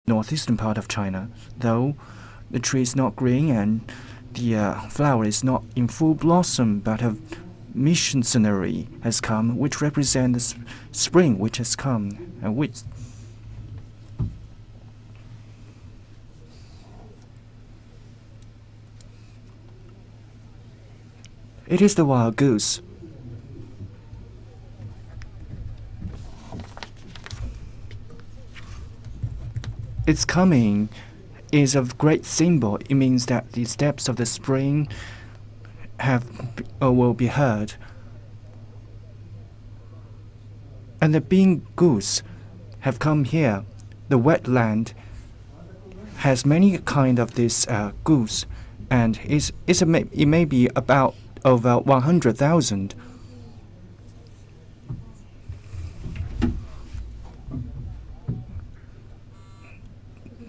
northeastern part of China, though the tree is not green and the flower is not in full blossom, but a mission scenery has come, which represents the spring which has come, and which it is the wild goose. Its coming is a great symbol. It means that the steps of the spring will be heard. And the being goose have come here. The wetland has many kind of this goose, and it may be about over 100,000.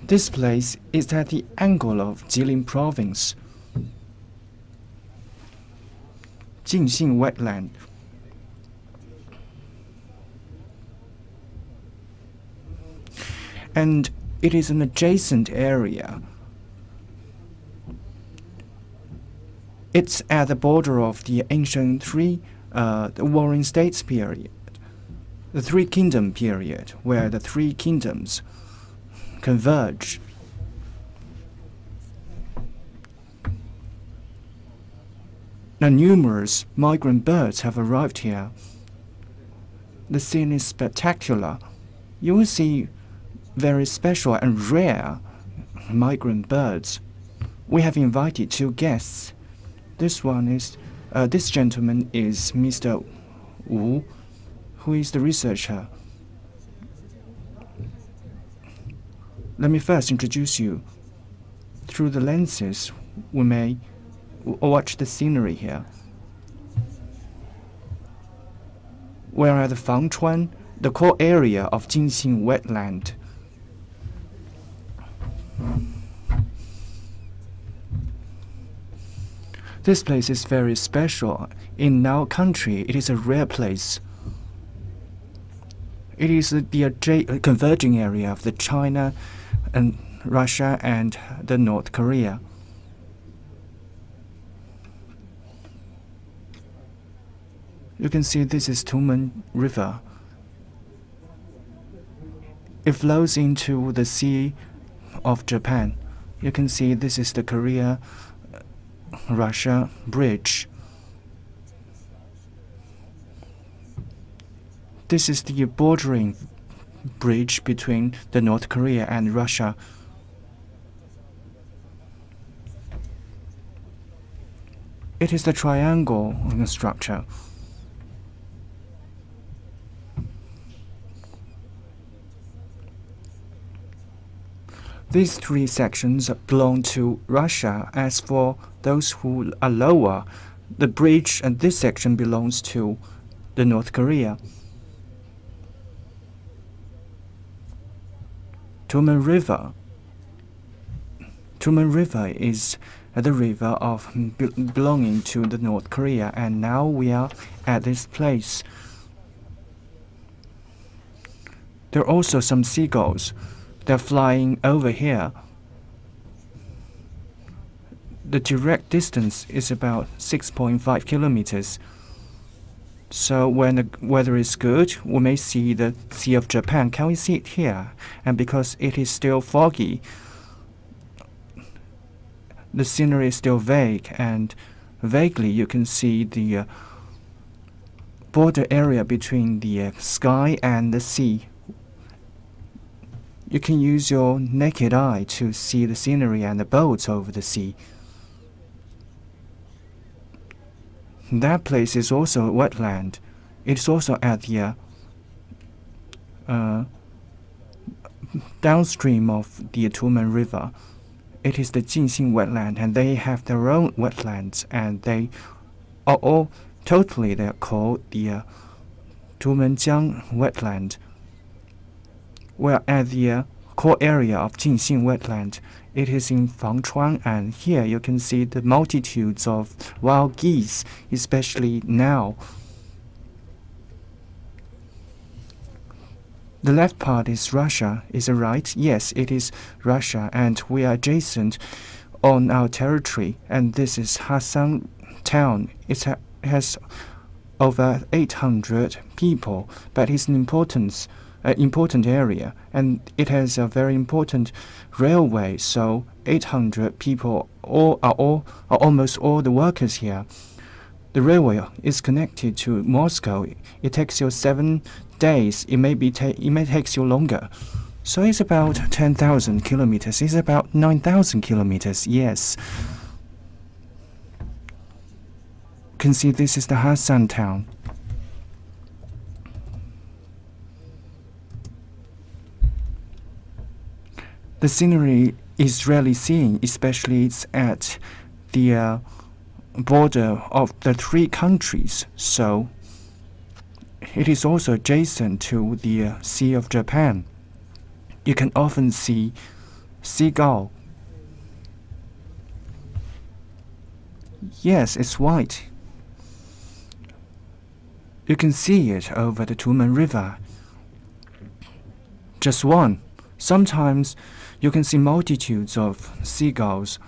This place is at the angle of Jilin province, Jingxin wetland. And it is an adjacent area. It's at the border of the ancient the Warring States period, the Three Kingdom period, where the three kingdoms converge. Now numerous migrant birds have arrived here. The scene is spectacular. You will see very special and rare migrant birds. We have invited two guests. This gentleman is Mr. Wu, who is the researcher. Let me first introduce you. Through the lenses, we may watch the scenery here. We are at the Hunchun, the core area of Jingxin wetland. This place is very special. In our country, it is a rare place. It is the converging area of the China and Russia and the North Korea. You can see this is Tumen River. It flows into the Sea of Japan. You can see this is the Korea-Russia bridge. This is the bordering bridge between the North Korea and Russia. It is the triangle structure. These three sections belong to Russia. As for those who are lower, the bridge and this section belongs to the North Korea. Tumen River. Tumen River is the river belonging to the North Korea, and now we are at this place. There are also some seagulls. They're flying over here. The direct distance is about 6.5 kilometers. So when the weather is good, we may see the Sea of Japan. Can we see it here? And because it is still foggy, the scenery is still vague, and vaguely you can see the border area between the sky and the sea. You can use your naked eye to see the scenery and the boats over the sea. That place is also a wetland. It's also at the downstream of the Tumen River. It is the Jingxin wetland, and they have their own wetlands, and they are all totally they're called the Tumenjiang wetland. We're at the core area of Jingxin wetland. It is in Hunchun, and here you can see the multitudes of wild geese, especially now. The left part is Russia. Is it right? Yes, it is Russia, and we are adjacent on our territory. And this is Hunchun town. It has over 800 people, but it's an important area, and it has a very important railway. So 800 people are almost all the workers here. The railway is connected to Moscow. It takes you 7 days. It may take you longer. So it's about 10,000 kilometers. It's about 9,000 kilometers. Yes. You can see this is the Hunchun town. The scenery is rarely seen, especially it's at the border of the 3 countries. So it is also adjacent to the Sea of Japan. You can often see seagull. Yes, it's white. You can see it over the Tumen River. Just one. Sometimes you can see multitudes of seagulls.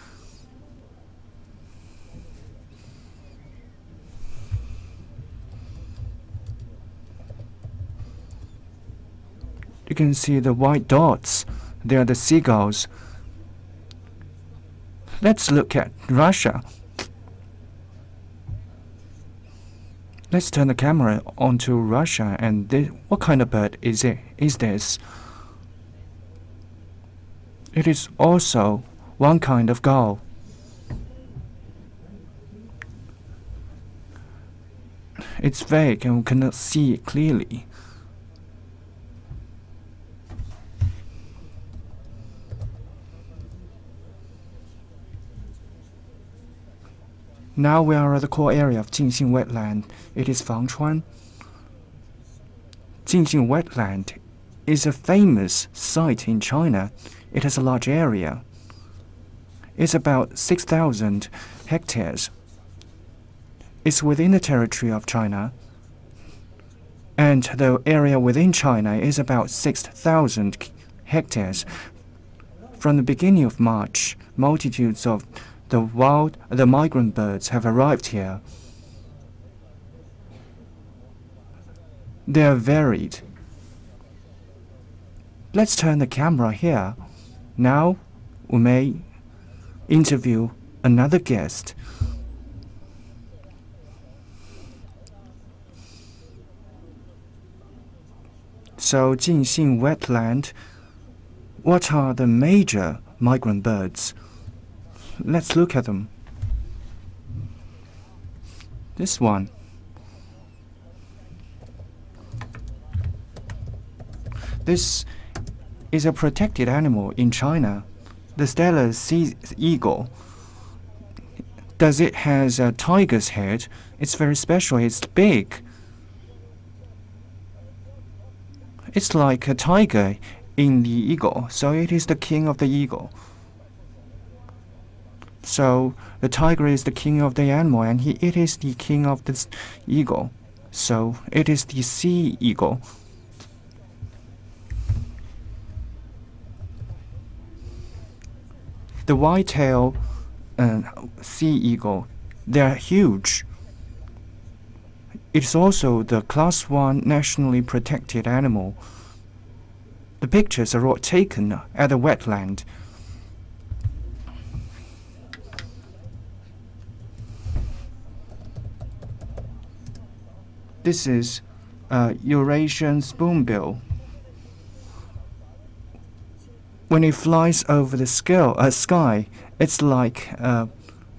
You can see the white dots. They are the seagulls. Let's look at Russia. Let's turn the camera onto Russia, and what kind of bird is this? It is also one kind of gull. It's vague and we cannot see it clearly. Now we are at the core area of Jingxin wetland. It is Fangchuan. Jingxin wetland is a famous site in China. It has a large area. It's about 6,000 hectares. It's within the territory of China, and the area within China is about 6,000 hectares. From the beginning of March, multitudes of the migrant birds have arrived here. They are varied. Let's turn the camera here. Now we may interview another guest. So, Jingxin wetland, what are the major migrant birds? Let's look at them. This one. This is a protected animal in China. The Steller sea eagle. Does it has a tiger's head? It's very special. It's big. It's like a tiger in the eagle, so it is the king of the eagle. So the tiger is the king of the animal, and it is the king of the eagle. So it is the sea eagle. The white-tailed sea eagle, they are huge. It's also the Class 1 nationally protected animal. The pictures are all taken at the wetland. This is Eurasian spoonbill. When it flies over the sky, it's like a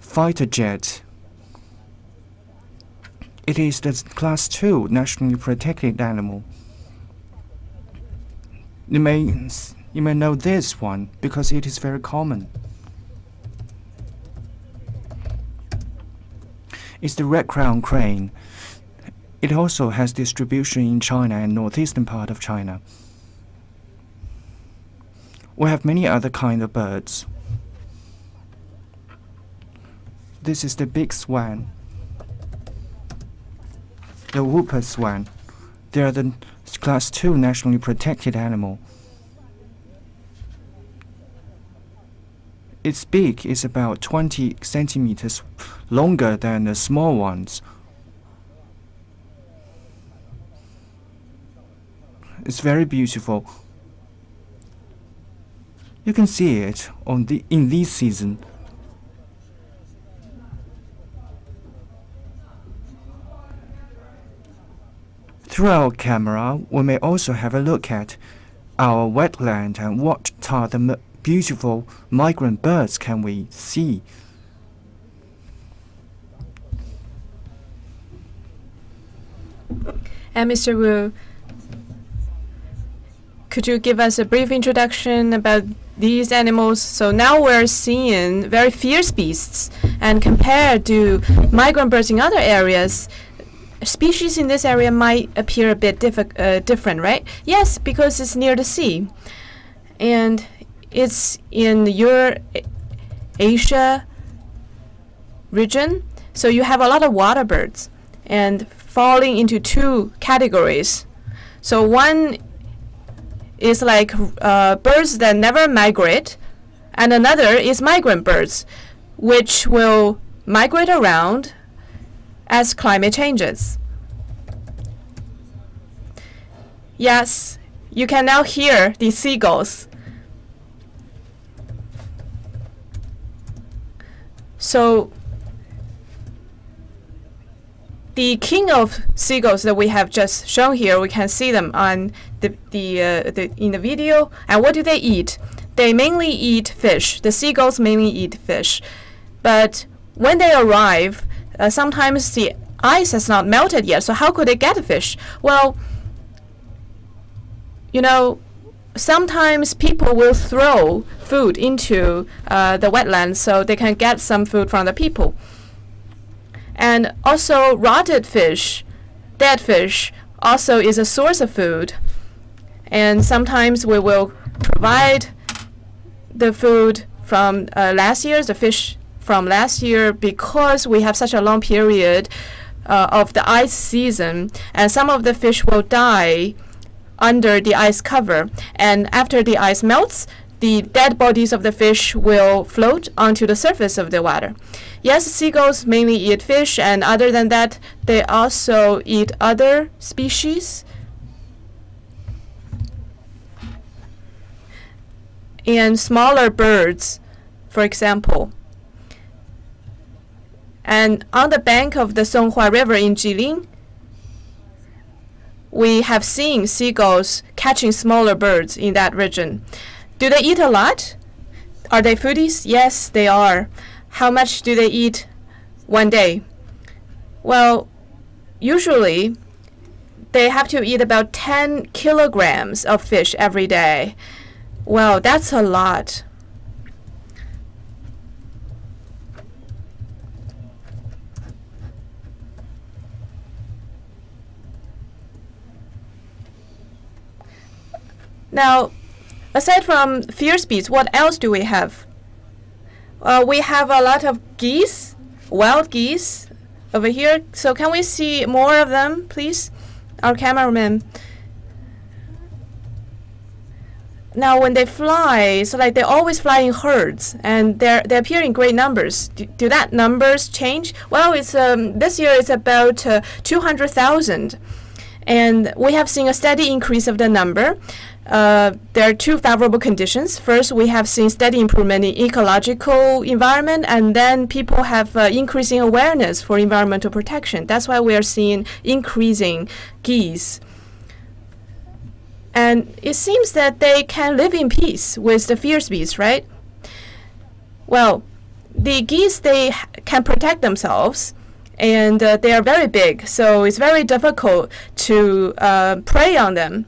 fighter jet. It is the Class 2 nationally protected animal. You may know this one because it is very common. It's the red-crowned crane. It also has distribution in China and northeastern part of China. We have many other kind of birds. This is the big swan. The whooper swan. They are the Class 2 nationally protected animal. Its beak is about 20 centimeters longer than the small ones. It's very beautiful. You can see it in this season. Through our camera, we may also have a look at our wetland and what are the beautiful migrant birds can we see. And Mr. Wu, could you give us a brief introduction about these animals? So now we're seeing very fierce beasts, and compared to migrant birds in other areas, species in this area might appear a bit different, right? Yes, because it's near the sea, and it's in your Asia region, so you have a lot of water birds, and falling into two categories. So one is like birds that never migrate, and another is migrant birds, which will migrate around as climate changes. Yes, you can now hear the seagulls. So the king of seagulls that we have just shown here, we can see them on in the video. And what do they eat? They mainly eat fish. The seagulls mainly eat fish. But when they arrive, sometimes the ice has not melted yet. So how could they get fish? Well, you know, sometimes people will throw food into the wetlands so they can get some food from the people. And also rotted fish, dead fish, also is a source of food. And sometimes we will provide the food from the fish from last year, because we have such a long period of the ice season, and some of the fish will die under the ice cover. And after the ice melts, the dead bodies of the fish will float onto the surface of the water. Yes, seagulls mainly eat fish, and other than that, they also eat other species. And smaller birds, for example. And on the bank of the Songhua River in Jilin, we have seen seagulls catching smaller birds in that region. Do they eat a lot? Are they foodies? Yes, they are. How much do they eat one day? Well, usually they have to eat about 10 kilograms of fish every day. Well, that's a lot. Now, aside from fierce beasts, what else do we have? We have a lot of geese, wild geese over here. So can we see more of them, please? Our cameraman. Now, when they fly, so like they always fly in herds, and they appear in great numbers. Do that numbers change? Well, it's this year it's about 200,000, and we have seen a steady increase of the number. There are two favorable conditions. First, we have seen steady improvement in ecological environment, and then people have increasing awareness for environmental protection. That's why we are seeing increasing geese. And it seems that they can live in peace with the fierce beasts, right? Well, the geese, they can protect themselves, and they are very big, so it's very difficult to prey on them.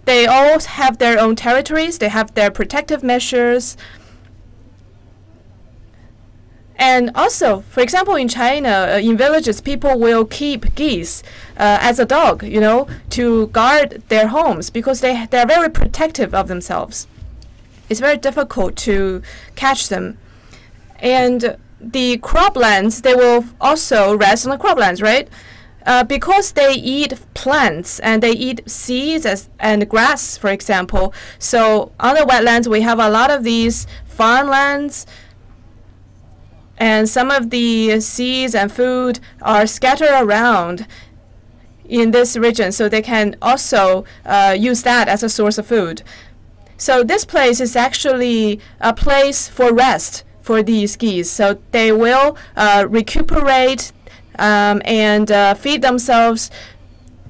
They all have their own territories. They have their protective measures. And also, for example, in China, in villages, people will keep geese as a dog, you know, to guard their homes, because they're very protective of themselves. It's very difficult to catch them. And the croplands, they will also rest on the croplands, right? Because they eat plants, and they eat seeds and grass, for example. So on the wetlands, we have a lot of these farmlands, and some of the seeds and food are scattered around in this region, so they can also use that as a source of food. So this place is actually a place for rest for these geese. So they will recuperate and feed themselves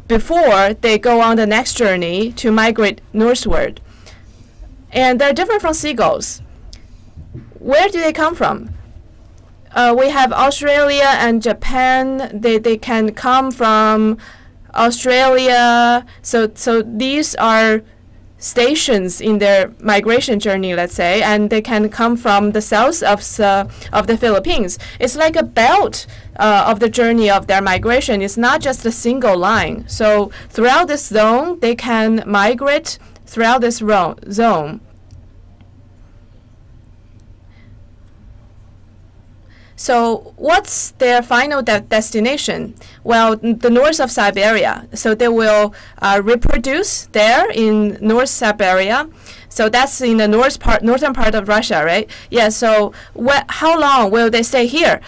before they go on the next journey to migrate northward. And they're different from seagulls. Where do they come from? We have Australia and Japan. They can come from Australia. So these are stations in their migration journey, let's say, and they can come from the south of the Philippines. It's like a belt of the journey of their migration. It's not just a single line. So throughout this zone, they can migrate throughout this zone. So what's their final destination? Well, the north of Siberia. So they will reproduce there in North Siberia. So that's in the northern part of Russia, right? Yeah, so how long will they stay here?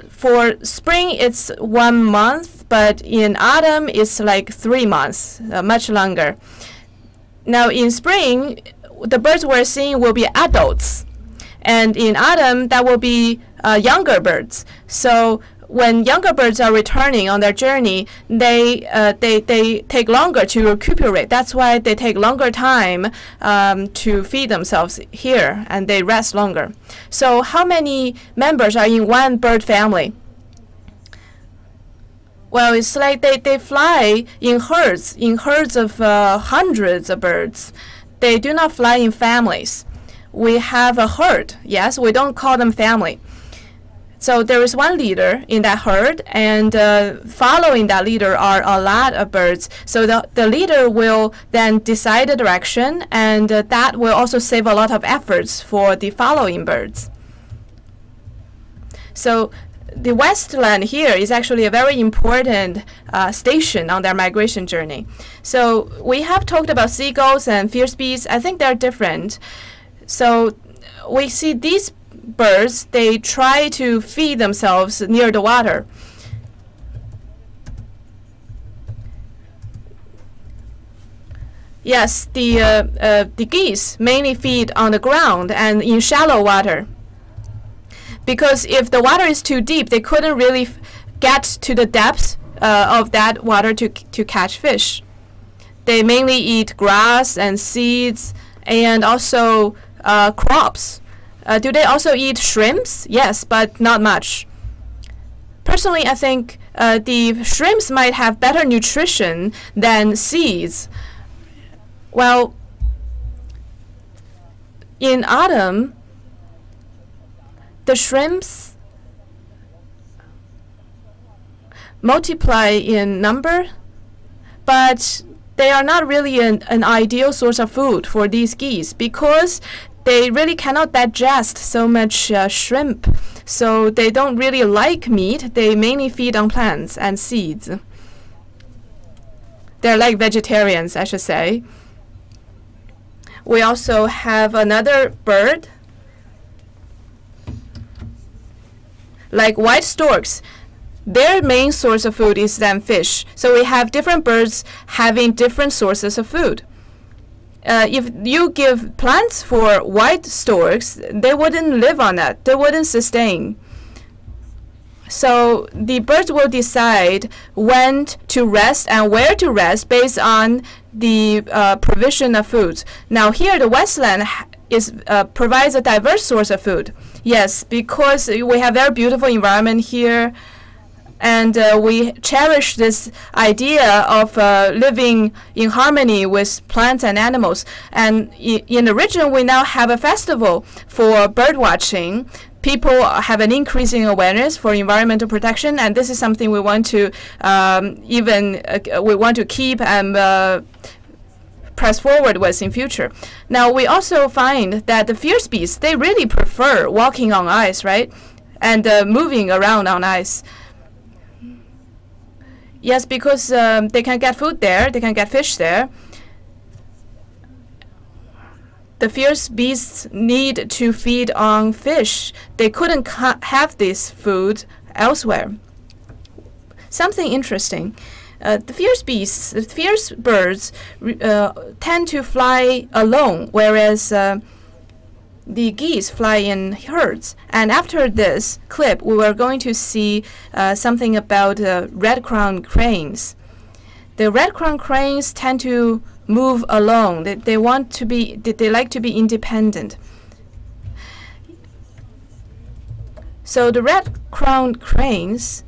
For spring, it's 1 month, but in autumn, it's like 3 months, much longer. Now, in spring, the birds we're seeing will be adults. And in autumn, that will be younger birds. So when younger birds are returning on their journey, they take longer to recuperate. That's why they take longer time to feed themselves here, and they rest longer. So how many members are in one bird family? Well, it's like they fly in herds of hundreds of birds. They do not fly in families. We have a herd. Yes, we don't call them family. So there is one leader in that herd, and following that leader are a lot of birds. So the leader will then decide the direction, and that will also save a lot of efforts for the following birds. So the wetland here is actually a very important station on their migration journey. So we have talked about seagulls and fierce bees. I think they're different. So we see these birds, they try to feed themselves near the water. Yes, the geese mainly feed on the ground and in shallow water. Because if the water is too deep, they couldn't really get to the depth of that water to catch fish. They mainly eat grass and seeds and also crops. Do they also eat shrimps? Yes, but not much. Personally, I think the shrimps might have better nutrition than seeds. Well, in autumn, the shrimps multiply in number, but they are not really an ideal source of food for these geese because they really cannot digest so much shrimp. So they don't really like meat. They mainly feed on plants and seeds. They're like vegetarians, I should say. We also have another bird, like white storks. Their main source of food is then fish. So we have different birds having different sources of food. If you give plants for white storks, they wouldn't live on that. They wouldn't sustain. So the birds will decide when to rest and where to rest based on the provision of food. Now here, the wetland provides a diverse source of food. Yes, because we have very beautiful environment here. And we cherish this idea of living in harmony with plants and animals. And in the region, we now have a festival for bird watching. People have an increasing awareness for environmental protection, and this is something we want to we want to keep and press forward with in future. Now, we also find that the fierce bees, they really prefer walking on ice, right? And moving around on ice. Yes, because they can get food there, they can get fish there. The fierce beasts need to feed on fish. They couldn't have this food elsewhere. Something interesting. The fierce beasts, the fierce birds tend to fly alone, whereas the geese fly in herds. And after this clip, we were going to see something about red-crowned cranes. The red-crowned cranes tend to move alone. They want to be. They like to be independent. So the red-crowned cranes,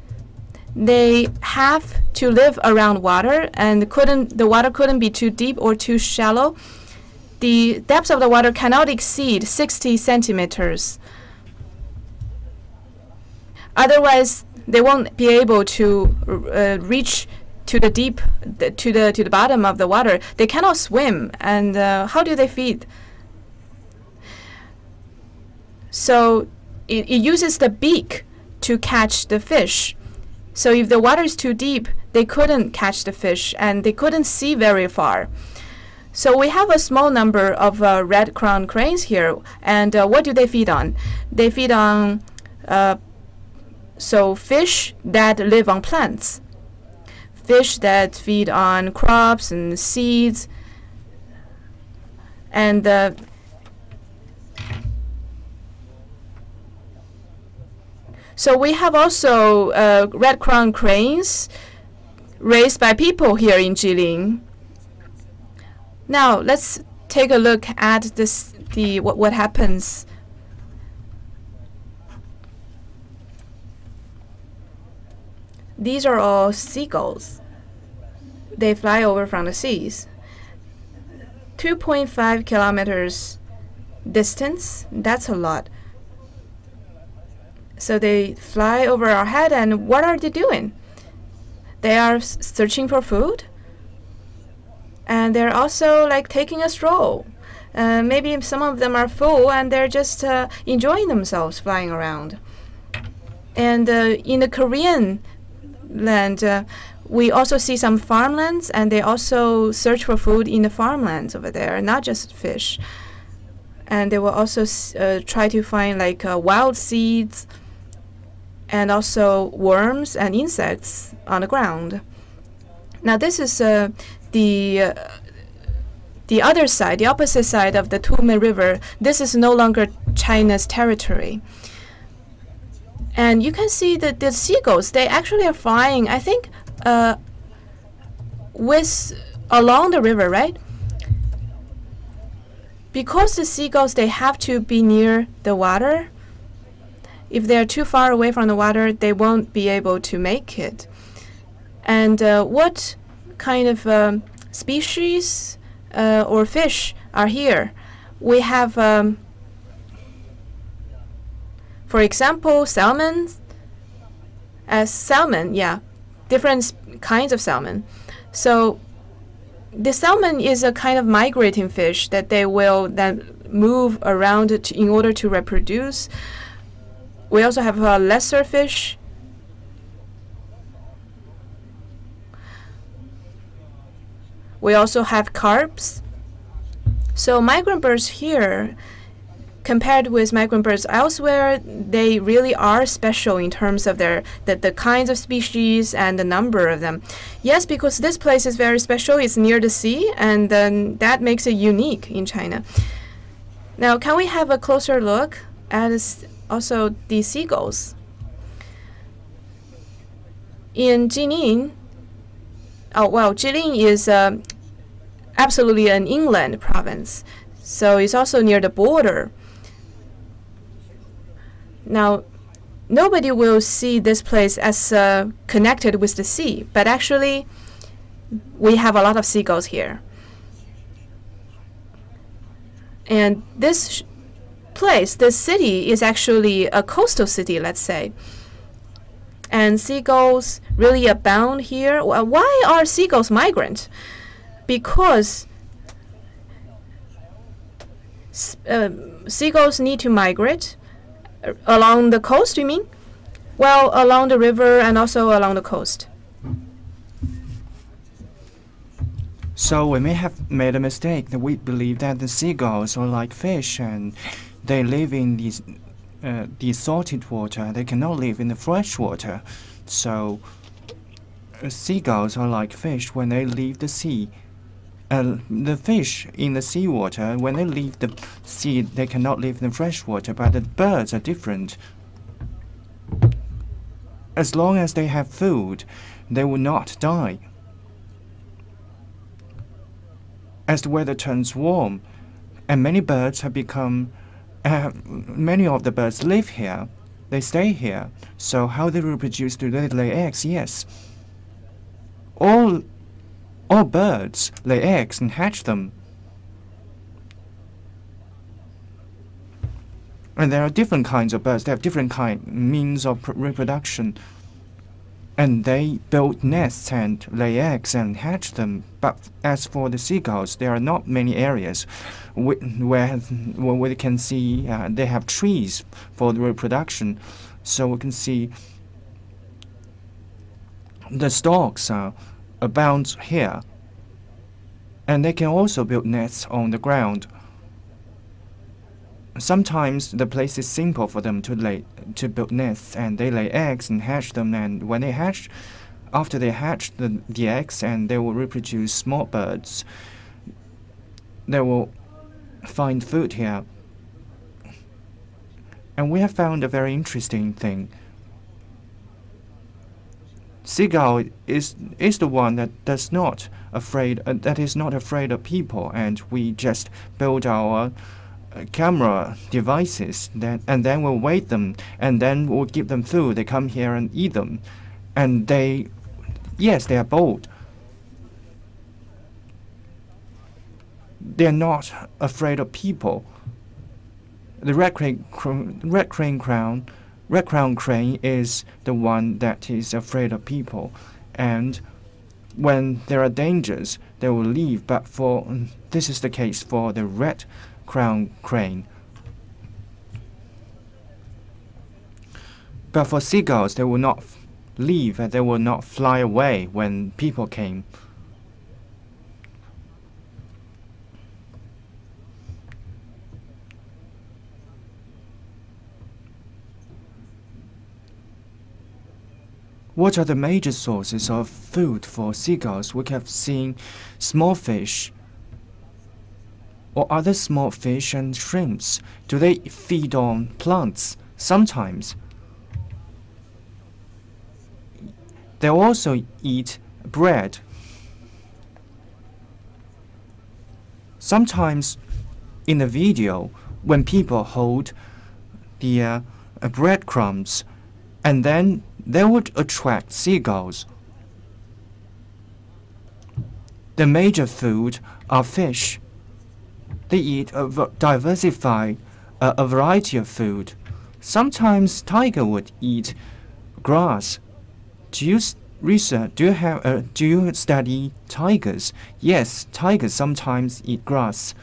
they have to live around water, and the water couldn't be too deep or too shallow. The depth of the water cannot exceed 60 centimeters. Otherwise, they won't be able to reach to the deep, to the bottom of the water. They cannot swim, and how do they feed? So it uses the beak to catch the fish. So if the water is too deep, they couldn't catch the fish, and they couldn't see very far. So we have a small number of red-crowned cranes here, and what do they feed on? They feed on fish that live on plants, fish that feed on crops and seeds, and so we have also red-crowned cranes raised by people here in Jilin. Now let's take a look at what happens. These are all seagulls. They fly over from the seas. 2.5 kilometers distance, that's a lot. So they fly over our head, and what are they doing? They are searching for food, and they're also like taking a stroll. Maybe some of them are full and they're just enjoying themselves flying around. And in the Korean land, we also see some farmlands, and they also search for food in the farmlands over there, not just fish. And they will also try to find like wild seeds and also worms and insects on the ground. Now this is the other side, the opposite side of the Tumen River. This is no longer China's territory. And you can see that the seagulls, they actually are flying, I think, along the river, right? Because the seagulls, they have to be near the water. If they're too far away from the water, they won't be able to make it. And what kind of species or fish are here? We have, for example, salmon. Different kinds of salmon. So the salmon is a kind of migrating fish that they will then move around in order to reproduce. We also have lesser fish. We also have carps. So migrant birds here, compared with migrant birds elsewhere, they really are special in terms of the kinds of species and the number of them. Yes, because this place is very special. It's near the sea, and that makes it unique in China. Now, can we have a closer look at also the seagulls? In Jilin, Jilin is absolutely an inland province, so it's also near the border. Now, nobody will see this place as connected with the sea, but actually, we have a lot of seagulls here. And this place, this city, is actually a coastal city, let's say. And seagulls really abound here. Why are seagulls migrant? Because seagulls need to migrate along the coast, you mean? Well, along the river and also along the coast. So we may have made a mistake that we believe that the seagulls are like fish and they live in the salted water. They cannot live in the fresh water. So seagulls are like fish when they leave the sea. The fish in the seawater, when they leave the sea, they cannot live in the fresh water, but the birds are different. As long as they have food, they will not die. As the weather turns warm, and many birds have become, many of the birds live here, they stay here. So how they reproduce? Do they lay eggs? Yes. All birds lay eggs and hatch them. And there are different kinds of birds. They have different means of reproduction. And they build nests and lay eggs and hatch them. But as for the seagulls, there are not many areas where we can see they have trees for the reproduction. So we can see the stalks abound here. And they can also build nests on the ground. Sometimes the place is simple for them to build nests, and they lay eggs and hatch them. And when they hatch, after they hatch the eggs, and they will reproduce small birds, they will find food here. And we have found a very interesting thing. Seagull is the one that is not afraid of people, and we just build our camera devices, and then we'll wait them, and then we'll give them food. They come here and eat them, and they are bold. They're not afraid of people. The red crown crane is the one that is afraid of people, and when there are dangers, they will leave. But this is the case for the red crown crane. But for seagulls, they will not leave, and they will not fly away when people came. What are the major sources of food for seagulls? We have seen small fish or other small fish and shrimps. Do they feed on plants? Sometimes. They also eat bread. Sometimes in the video, when people hold the breadcrumbs, and then they would attract seagulls. The major food are fish. They eat a variety of food. Sometimes tiger would eat grass. Do you study tigers? Yes, tigers sometimes eat grass.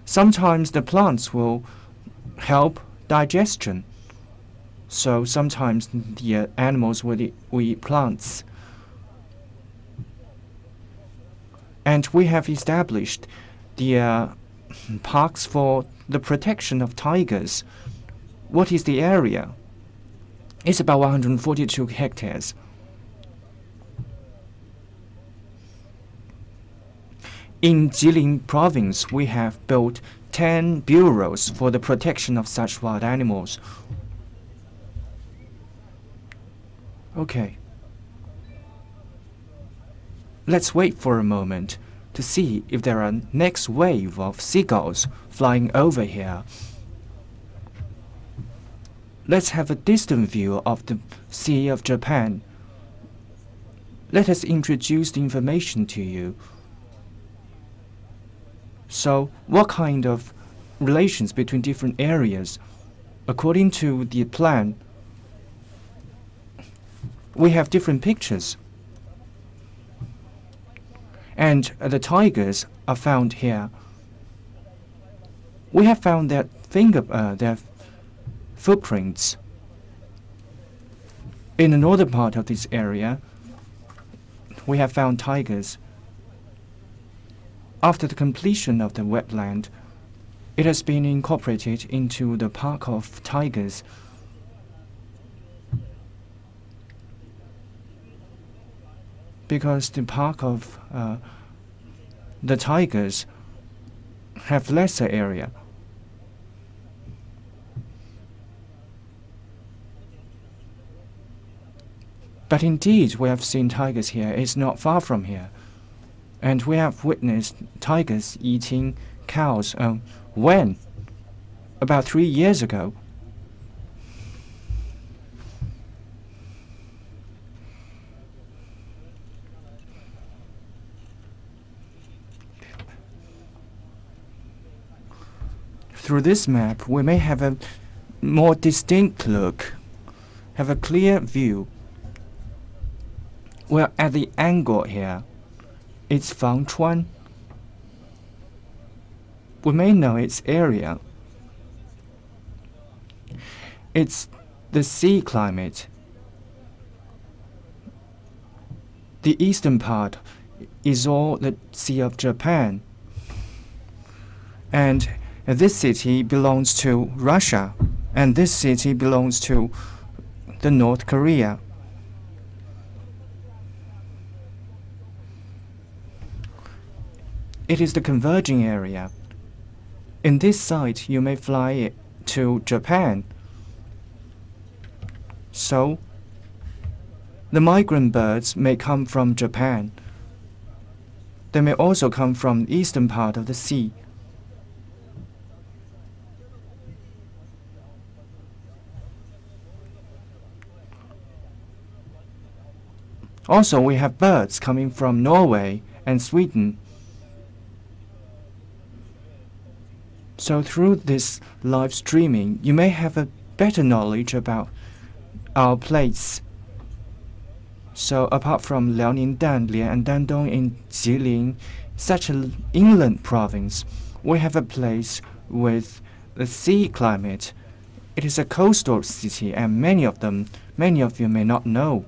Sometimes the plants will help digestion. So sometimes the animals will eat plants. And we have established the parks for the protection of tigers. What is the area? It's about 142 hectares. In Jilin province, we have built 10 bureaus for the protection of such wild animals. Okay. Let's wait for a moment to see if there are next wave of seagulls flying over here. Let's have a distant view of the Sea of Japan. Let us introduce the information to you. So, what kind of relations between different areas? According to the plan, we have different pictures. And the tigers are found here. We have found their footprints. In the northern part of this area, we have found tigers. After the completion of the wetland, it has been incorporated into the Park of Tigers. Because the Park of the Tigers have lesser area. But indeed, we have seen tigers here. It's not far from here. And we have witnessed tigers eating cows. When? About 3 years ago. Through this map, we may have a more distinct look, have a clear view. Well, at the angle here, it's Hunchun. We may know its area. It's the sea climate. The eastern part is all the Sea of Japan. And this city belongs to Russia, and this city belongs to the North Korea. It is the converging area. In this site, you may fly it to Japan. So, the migrant birds may come from Japan. They may also come from the eastern part of the sea. Also, we have birds coming from Norway and Sweden. So through this live streaming, you may have a better knowledge about our place. So apart from Liaonindan, Lian and Dandong in Jilin, such an inland province, we have a place with the sea climate. It is a coastal city, and many of you may not know.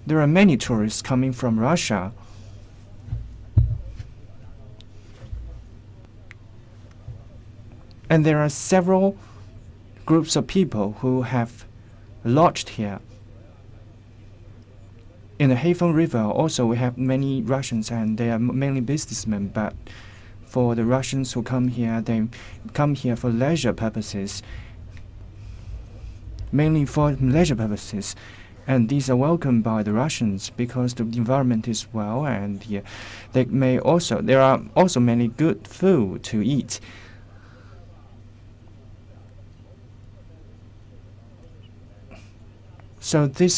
There are many tourists coming from Russia. And there are several groups of people who have lodged here. In the Heifeng River, also we have many Russians, and they are mainly businessmen. But for the Russians who come here, they come here for leisure purposes, mainly for leisure purposes. And these are welcomed by the Russians because the environment is well, and there are also many good food to eat. So the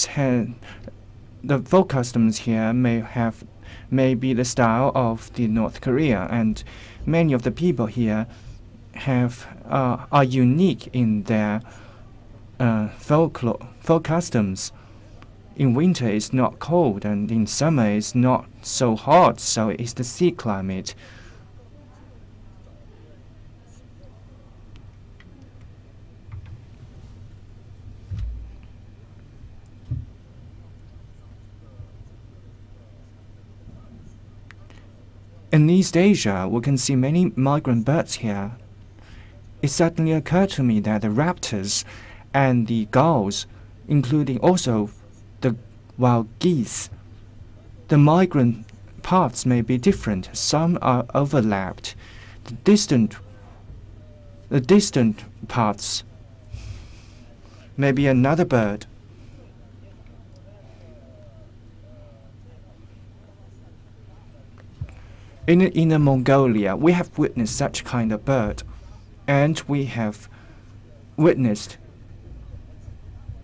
folk customs here may be the style of the North Korea, and many of the people here are unique in their folk customs. In winter it's not cold, and in summer it's not so hot, so it's the sea climate. In East Asia, we can see many migrant birds here. It suddenly occurred to me that the raptors and the gulls, including also the wild geese, the migrant paths may be different. Some are overlapped. The distant paths may be another bird. In Inner Mongolia, we have witnessed such kind of bird, and we have witnessed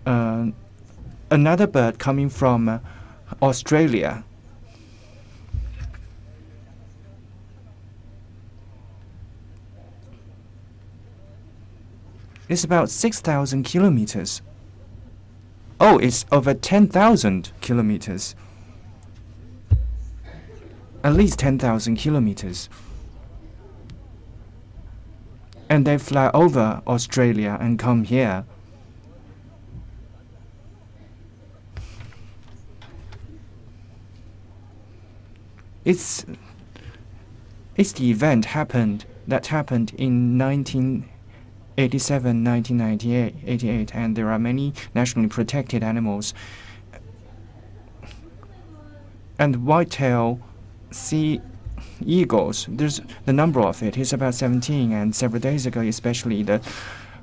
another bird coming from Australia. It's about 6,000 kilometers. Oh, it's over 10,000 kilometers. At least 10,000 kilometers. And they fly over Australia and come here. it's the event that happened in 1987, 1998, 88, and there are many nationally protected animals. And white-tailed sea eagles, there's the number of it is about 17, and several days ago, especially the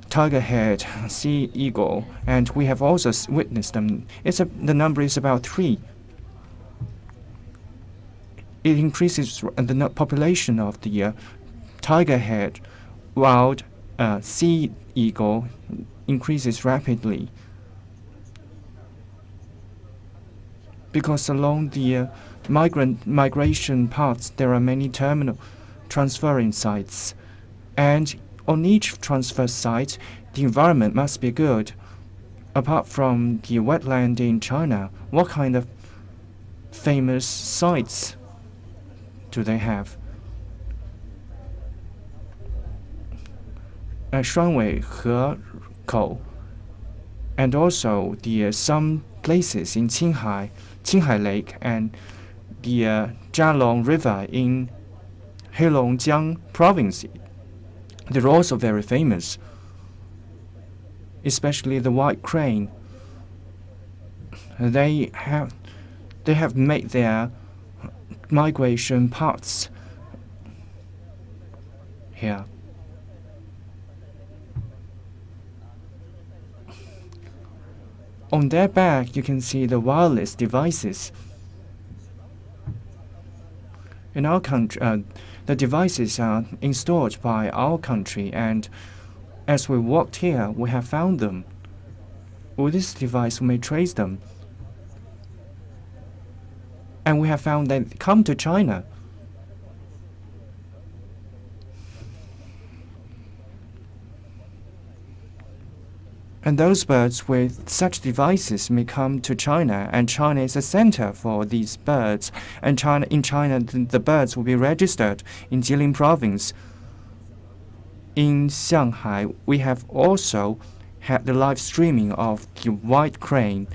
tiger-head sea eagle, and we have also witnessed them. The number is about 3. It increases the population of the tiger-head wild sea eagle increases rapidly, because along the migration paths there are many terminal transferring sites, and on each transfer site the environment must be good. Apart from the wetland in China, what kind of famous sites do they have? 双尾河口, and also the some places in Qinghai Lake, and the Jialong River in Heilongjiang province. They're also very famous, especially the white crane. They have made their migration paths here. On their back, you can see the wireless devices. In our country, the devices are installed by our country, and as we walked here, we have found them. With this device, we may trace them. And we have found they come to China. And those birds with such devices may come to China, and China is a center for these birds. And in China, the birds will be registered in Jilin province. In Shanghai, we have also had the live streaming of the white crane.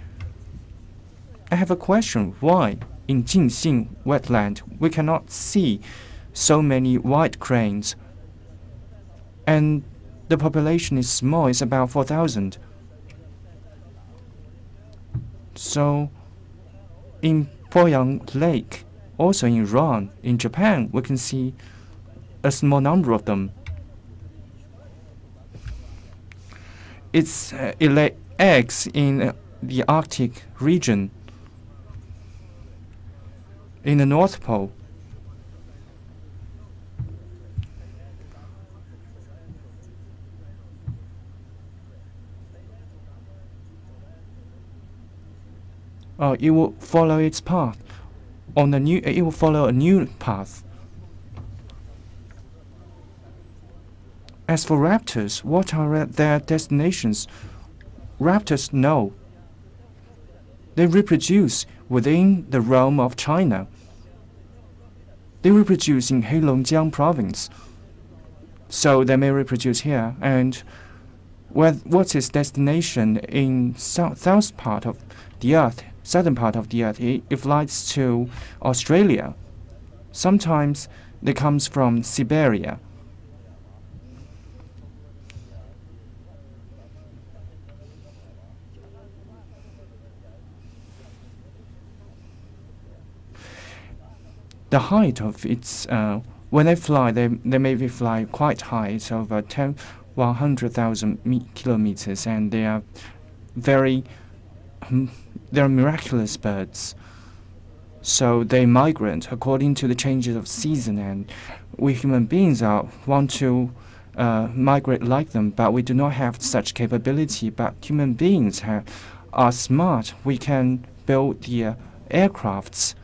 I have a question. Why in Jingxin wetland we cannot see so many white cranes? And the population is small, it's about 4,000. So, in Poyang Lake, also in Iran, in Japan, we can see a small number of them. It lay eggs in the Arctic region, in the North Pole. It will follow its path. It will follow a new path. As for raptors, what are their destinations? Raptors know. They reproduce within the realm of China. They reproduce in Heilongjiang province. So they may reproduce here. And what's its destination in south part of the earth? Southern part of the earth, it flies to Australia. Sometimes they comes from Siberia. The height of its when they fly, they maybe fly quite high. It's over 100,000 kilometers, and they are they're miraculous birds. So they migrate according to the changes of season, and we human beings want to migrate like them, but we do not have such capability. But human beings are smart. We can build the aircrafts.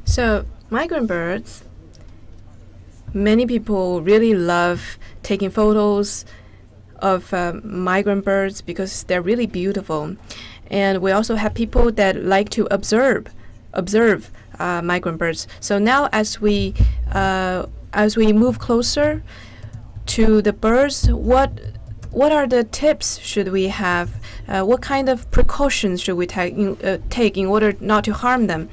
So migrant birds, many people really love taking photos of migrant birds because they're really beautiful. And we also have people that like to observe migrant birds. So now as we move closer to the birds, what what are the tips should we have? What kind of precautions should we take in order not to harm them?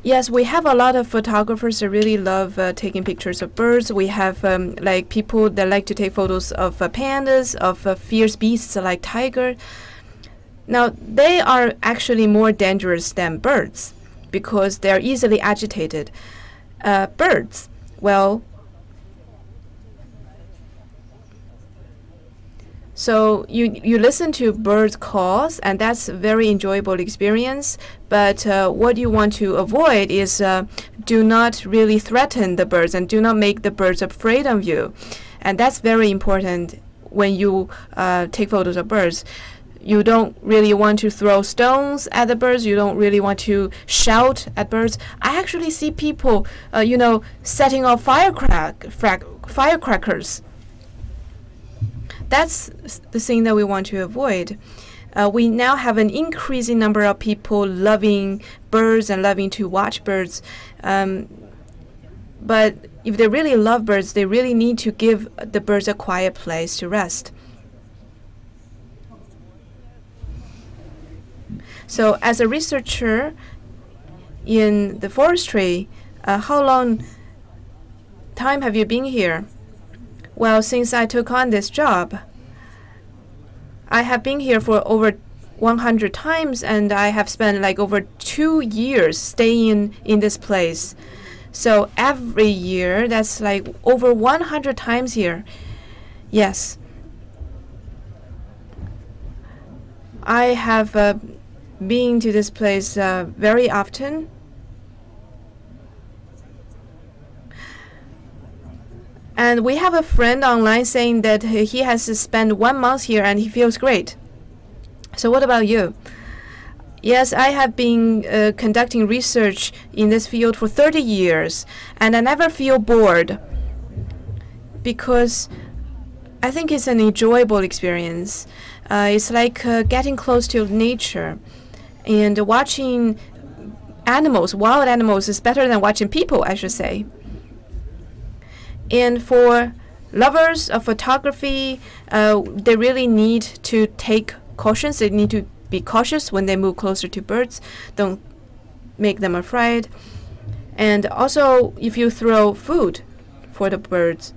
Yes, we have a lot of photographers that really love taking pictures of birds. We have like people that like to take photos of pandas, of fierce beasts like tiger. Now, they are actually more dangerous than birds because they are easily agitated. Birds, well, so you listen to birds' calls, and that's a very enjoyable experience. But what you want to avoid is do not really threaten the birds and do not make the birds afraid of you. And that's very important when you take photos of birds. You don't really want to throw stones at the birds. You don't really want to shout at birds. I actually see people, setting off firecrackers. That's the thing that we want to avoid. We now have an increasing number of people loving birds and loving to watch birds. But if they really love birds, they really need to give the birds a quiet place to rest. So as a researcher in the forestry, how long time have you been here? Well, since I took on this job, I have been here for over 100 times, and I have spent like over 2 years staying in this place. So every year, that's like over 100 times here. Yes. I have been to this place very often. And we have a friend online saying that he has spent 1 month here and he feels great. So what about you? Yes, I have been conducting research in this field for 30 years, and I never feel bored because I think it's an enjoyable experience. It's like getting close to nature, and watching animals, wild animals, is better than watching people, I should say. And for lovers of photography, they really need to take cautions. They need to be cautious when they move closer to birds. Don't make them afraid. And also, if you throw food for the birds,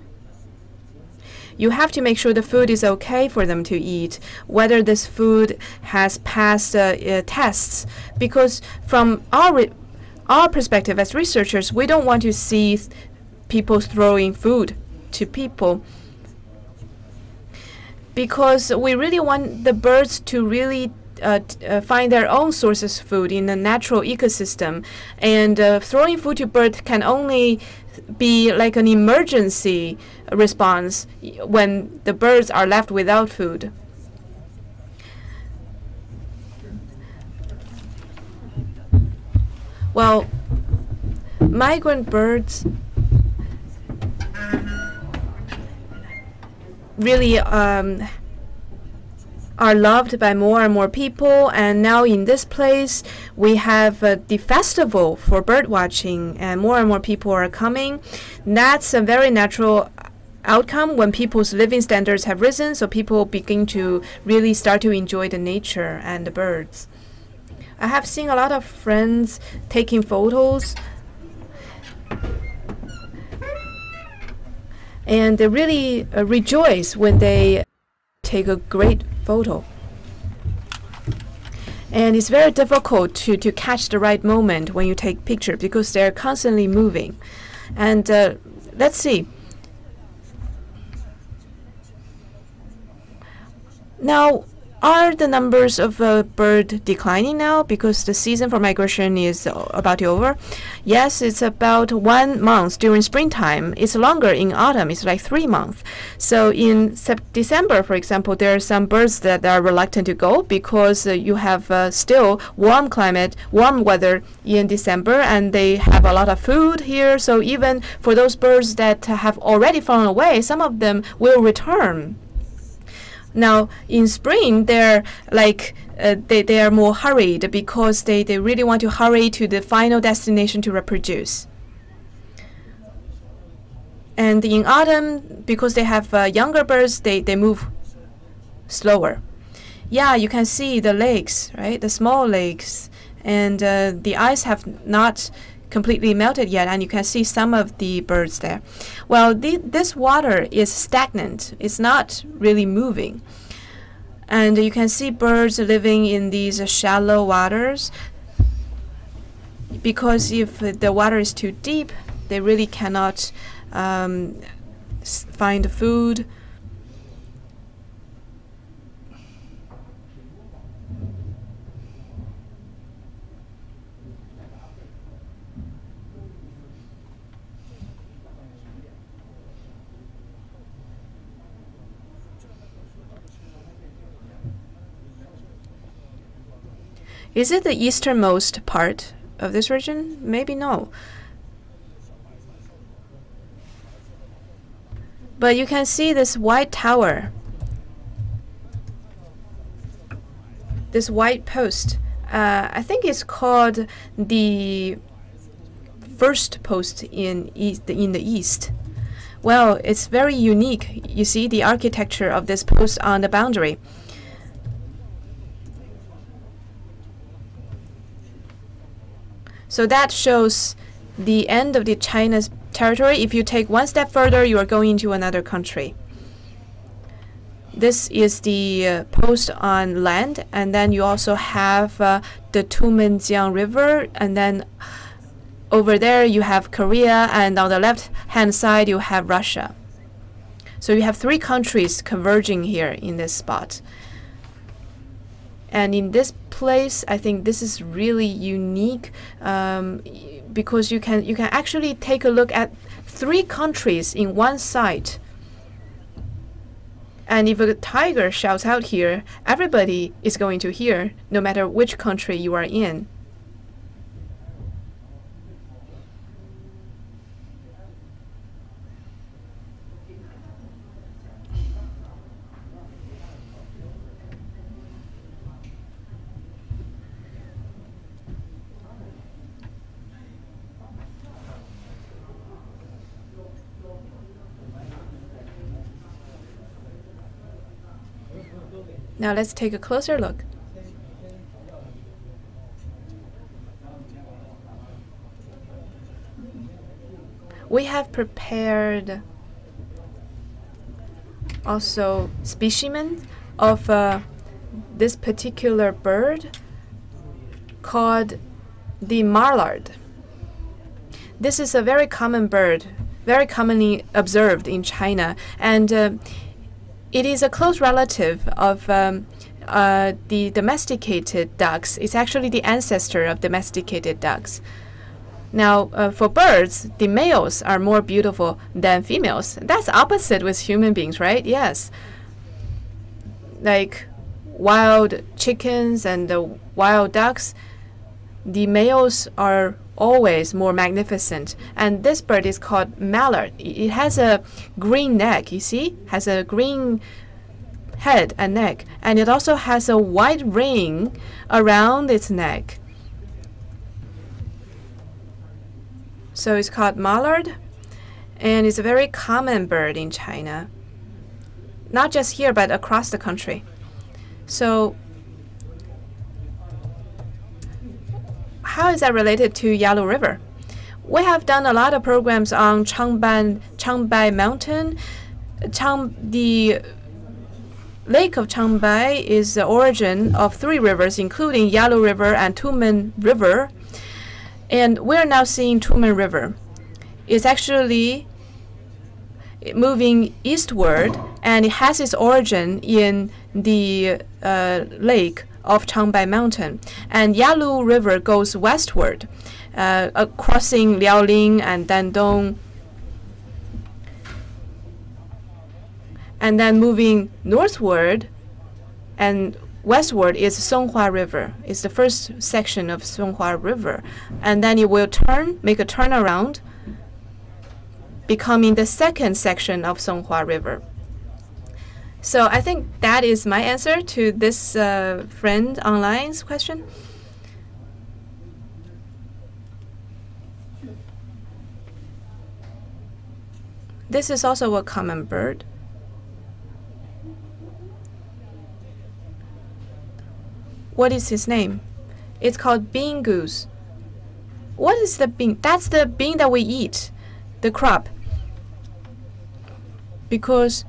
you have to make sure the food is okay for them to eat, whether this food has passed tests. Because from our perspective as researchers, we don't want to see people throwing food to people, because we really want the birds to really find their own sources of food in a natural ecosystem. And throwing food to birds can only be like an emergency response when the birds are left without food. Well, migrant birds really are loved by more and more people, and now in this place we have the festival for bird watching, and more people are coming. That's a very natural outcome when people's living standards have risen, so people begin to really start to enjoy the nature and the birds. I have seen a lot of friends taking photos, and they really rejoice when they take a great photo. And it's very difficult to catch the right moment when you take pictures because they're constantly moving. And let's see. Now, are the numbers of bird declining now because the season for migration is about to over? Yes, it's about 1 month during springtime. It's longer in autumn. It's like 3 months. So in December, for example, there are some birds that are reluctant to go because you have still warm climate, warm weather in December, and they have a lot of food here. So even for those birds that have already flown away, some of them will return. Now, in spring, they're like they are more hurried because they really want to hurry to the final destination to reproduce. And in autumn, because they have younger birds, they move slower. Yeah, you can see the lakes, right? The small lakes. And the ice have not completely melted yet, and you can see some of the birds there. Well, this water is stagnant. It's not really moving. And you can see birds living in these shallow waters, because if the water is too deep, they really cannot find food. Is it the easternmost part of this region? Maybe no. But you can see this white tower, this white post. I think it's called the first post in the east. Well, it's very unique. You see the architecture of this post on the boundary. So that shows the end of the China's territory. If you take one step further, you are going into another country. This is the post on land, and then you also have the Tumenjiang River, and then over there you have Korea, and on the left-hand side you have Russia. So you have 3 countries converging here in this spot. And in this place, I think this is really unique because you can actually take a look at 3 countries in one site. And if a tiger shouts out here, everybody is going to hear, no matter which country you are in. Now let's take a closer look. We have prepared also specimen of this particular bird called the mallard. This is a very common bird, very commonly observed in China, and it is a close relative of the domesticated ducks. It's actually the ancestor of domesticated ducks. Now, for birds, the males are more beautiful than females. That's opposite with human beings, right? Yes. Like wild chickens and the wild ducks, the males are always more magnificent. And this bird is called mallard. It has a green neck, you see? Has a green head and neck. And it also has a white ring around its neck. So it's called mallard. And it's a very common bird in China. Not just here, but across the country. So how is that related to Yalu River? We have done a lot of programs on Changbai Mountain. The Lake of Changbai is the origin of 3 rivers, including Yalu River and Tumen River. And we're now seeing Tumen River. It's actually moving eastward, and it has its origin in the lake of Changbai Mountain. And Yalu River goes westward, crossing Liaoling and Dandong, and then moving northward and westward is Songhua River. It's the first section of Songhua River. And then it will make a turnaround, becoming the second section of Songhua River. So I think that is my answer to this friend online's question. This is also a common bird. What is his name? It's called bean goose. What is the bean? That's the bean that we eat, the crop. Because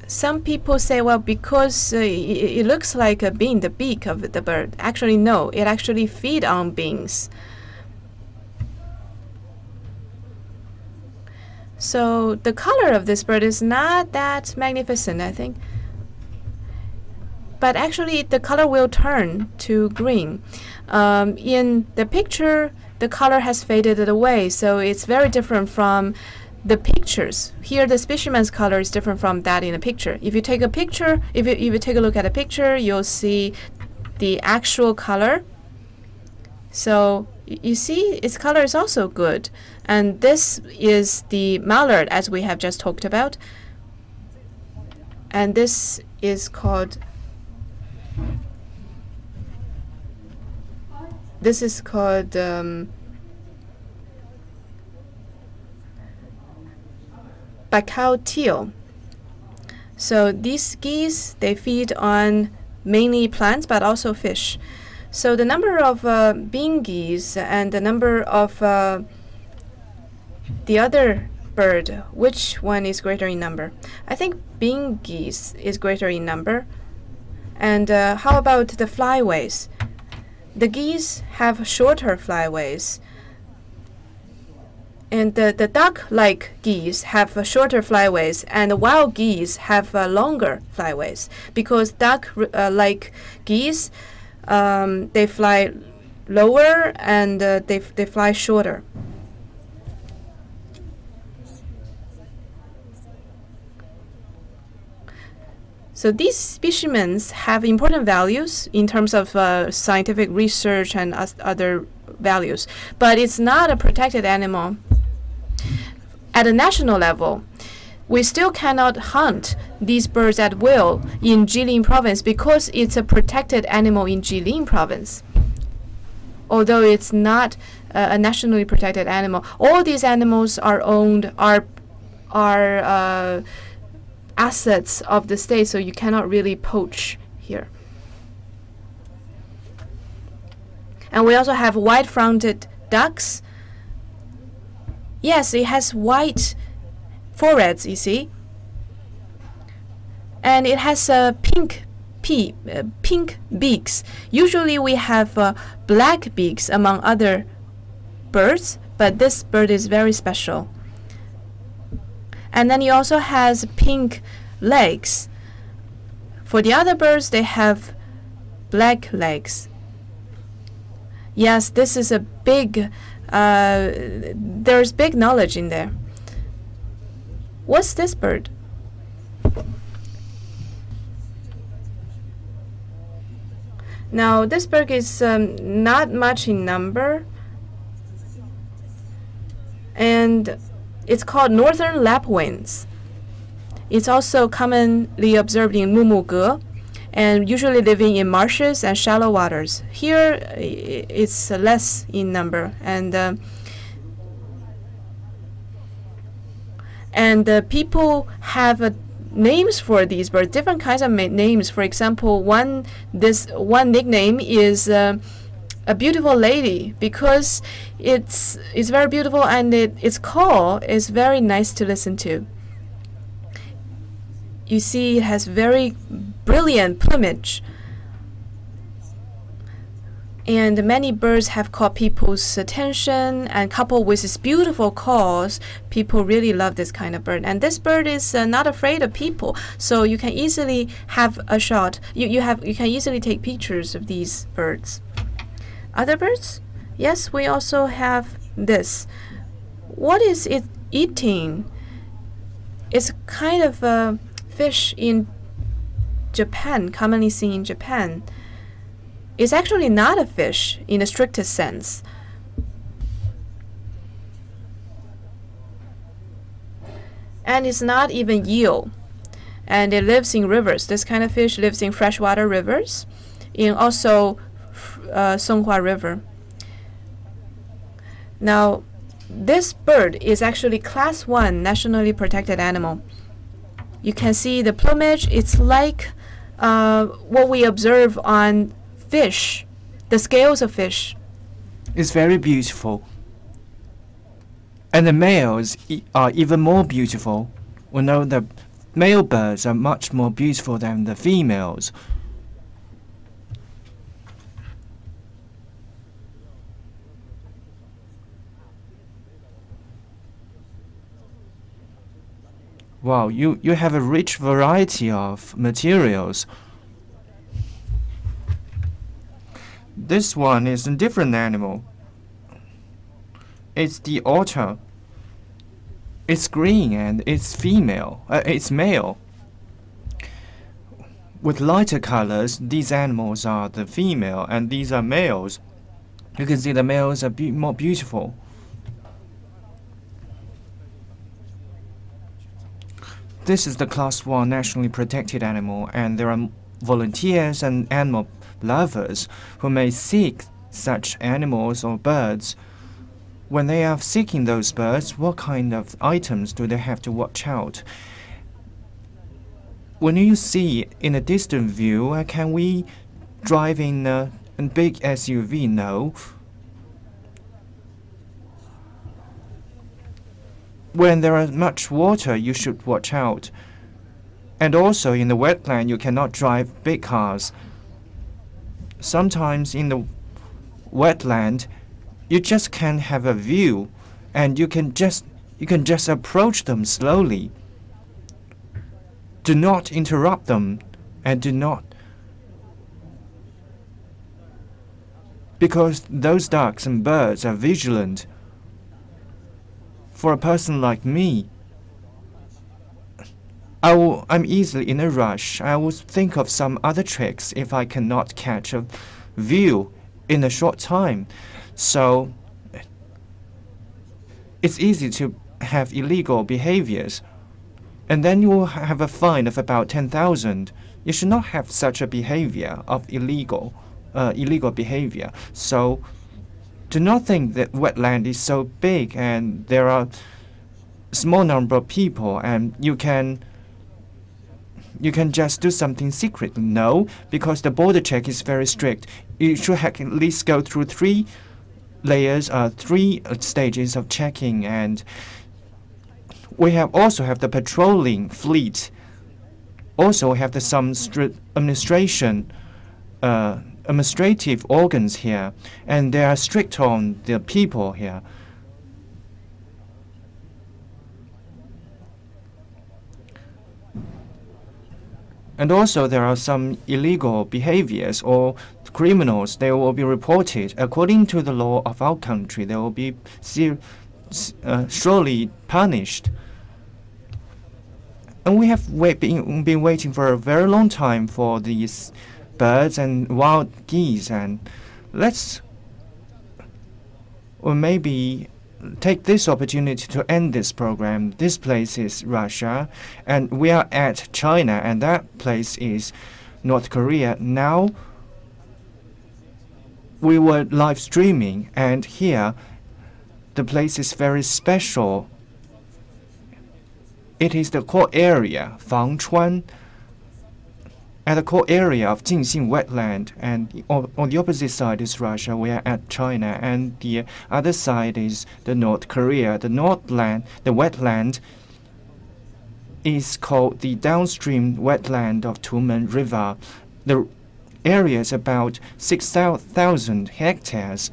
some people say, well, because it looks like a bean, the beak of the bird. Actually, no, it actually feeds on beans. So the color of this bird is not that magnificent, I think. But actually, the color will turn to green. In the picture, the color has faded away, so it's very different from the pictures. Here, the specimen's color is different from that in the picture. If you take a picture, if you take a look at a picture, you'll see the actual color. So you see, its color is also good. And this is the mallard, as we have just talked about. And this is called Bacao teal. So these geese, they feed on mainly plants but also fish. So the number of bean geese and the number of the other bird, which one is greater in number? I think bean geese is greater in number. And how about the flyways? The geese have shorter flyways. And the duck-like geese have shorter flyways, and the wild geese have longer flyways. Because duck-like geese, they fly lower and they fly shorter. So these specimens have important values in terms of scientific research and other values, but it's not a protected animal. At a national level, we still cannot hunt these birds at will in Jilin province because it's a protected animal in Jilin province. Although it's not a nationally protected animal, all these animals are owned, are assets of the state, so you cannot really poach here. And we also have white-fronted ducks. Yes, it has white foreheads, you see. And it has pink beaks. Usually we have black beaks among other birds, but this bird is very special. And then it also has pink legs. For the other birds, they have black legs. Yes, this is a big, there's big knowledge in there. What's this bird? Now, this bird is not much in number, and it's called northern lapwings. It's also commonly observed in Mumuge and usually living in marshes and shallow waters. Here, it's less in number, and people have names for these birds, different kinds of names. For example, one nickname is a beautiful lady because it's very beautiful and its call is very nice to listen to. You see, it has very brilliant plumage. And many birds have caught people's attention, and coupled with its beautiful calls, people really love this kind of bird. And this bird is not afraid of people, so you can easily have a shot. You can easily take pictures of these birds. Other birds? Yes, we also have this. What is it eating? It's kind of a fish in Japan, commonly seen in Japan. It's actually not a fish in the strictest sense. And it's not even eel. And it lives in rivers. This kind of fish lives in freshwater rivers, in also Songhua River. Now, this bird is actually class 1 nationally protected animal. You can see the plumage. It's like what we observe on fish, the scales of fish. It's very beautiful. And the males are even more beautiful. We know the male birds are much more beautiful than the females. Wow, you have a rich variety of materials. This one is a different animal. It's the otter. It's green and it's female. It's male. With lighter colors, these animals are the female and these are males. You can see the males are more beautiful. This is the class 1 nationally protected animal, and there are volunteers and animal lovers who may seek such animals or birds. When they are seeking those birds, what kind of items do they have to watch out? When you see in a distant view, can we drive in a big SUV? No. When there is much water, you should watch out. And also in the wetland, you cannot drive big cars. Sometimes in the wetland, you just can't have a view, and you can just approach them slowly. Do not interrupt them, and do not, because those ducks and birds are vigilant. For a person like me, I'm easily in a rush. I will think of some other tricks if I cannot catch a view in a short time. So it's easy to have illegal behaviors. And then you will have a fine of about 10,000. You should not have such a behavior of illegal behavior. So do not think that wetland is so big and there are small number of people and you can just do something secret. No, because the border check is very strict. You should at least go through 3 layers, 3 stages of checking, and we also have the patrolling fleet. Also have some administrative organs here, and they are strict on the people here. And also there are some illegal behaviors or criminals. They will be reported. According to the law of our country, they will be surely punished. And we have been waiting for a very long time for these birds and wild geese, and let's or maybe take this opportunity to end this program. This place is Russia, and we are at China, and that place is North Korea. Now we were live streaming, and here the place is very special. It is the core area, Hunchun, at the core area of Jingxin wetland, and on the opposite side is Russia. We are at China, and the other side is the North Korea. The wetland is called the downstream wetland of Tumen River. The area is about 6,000 hectares.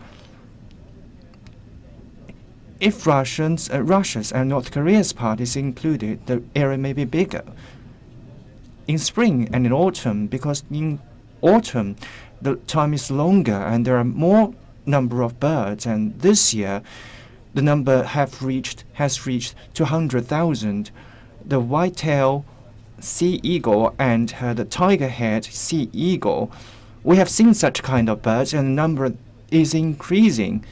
If Russia's and North Korea's part is included, the area may be bigger. In spring and in autumn, because in autumn the time is longer and there are more number of birds, and this year the number has reached 200,000. The white-tailed sea eagle and the tiger-head sea eagle, we have seen such kind of birds, and the number is increasing.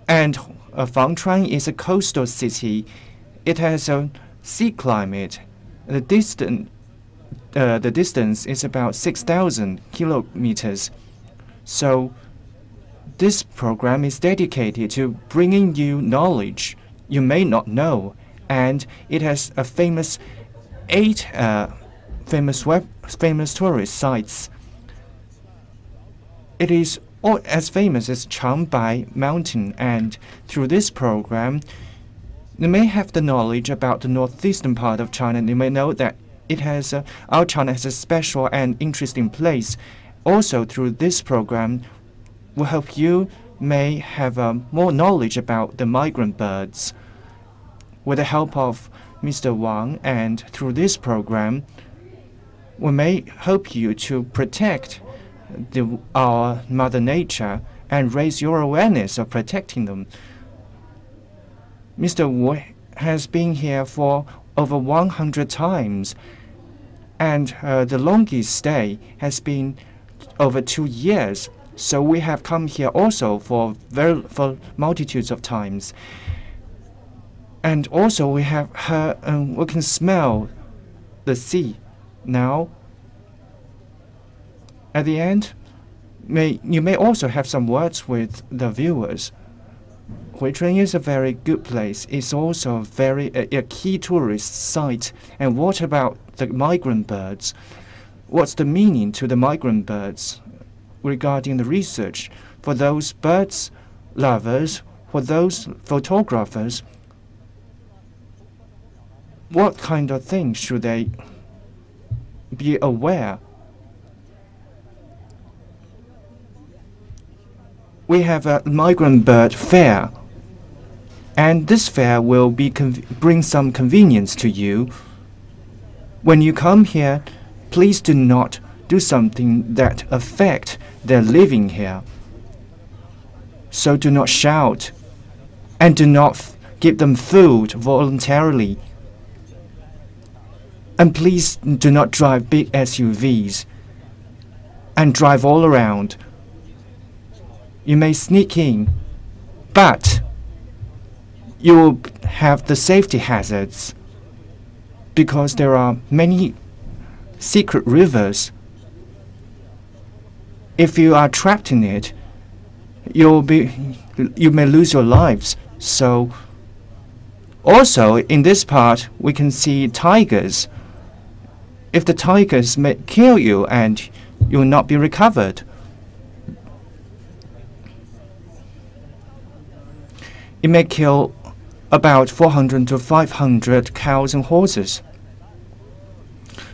And Hunchun is a coastal city. It has a sea climate. The distance is about 6,000 kilometers. So This program is dedicated to bringing you knowledge you may not know, and it has a famous famous tourist sites. It is as famous as Changbai Mountain, and through this program, you may have the knowledge about the northeastern part of China. You may know that it has our China has a special and interesting place. Also, through this program, will help you may have more knowledge about the migrant birds. With the help of Mr. Wang, and through this program, we may help you to protect our Mother Nature and raise your awareness of protecting them. Mr. Wu has been here for over 100 times, and the longest stay has been over 2 years. So we have come here also for multitudes of times. And also we have we can smell the sea. Now, at the end, you may also have some words with the viewers. Huichun is a very good place. It's also a key tourist site. And what about the migrant birds? What's the meaning to the migrant birds regarding the research? For those birds lovers, for those photographers, what kind of things should they be aware? We have a migrant bird fair, and this fair will bring some convenience to you. When you come here, please do not do something that affect their living here. So do not shout, and do not give them food voluntarily. And please do not drive big SUVs and drive all around. You may sneak in, but you will have the safety hazards because there are many secret rivers. If you are trapped in it, you may lose your lives. So also in this part we can see tigers. If the tigers may kill you and you will not be recovered. It may kill about 400 to 500 cows and horses.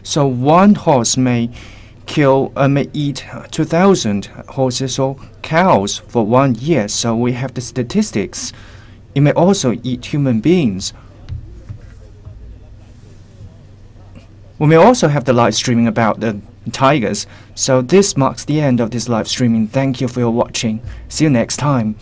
So one horse may eat 2,000 horses or cows for 1 year. So we have the statistics. It may also eat human beings. We may also have the live streaming about the tigers. So this marks the end of this live streaming. Thank you for your watching. See you next time.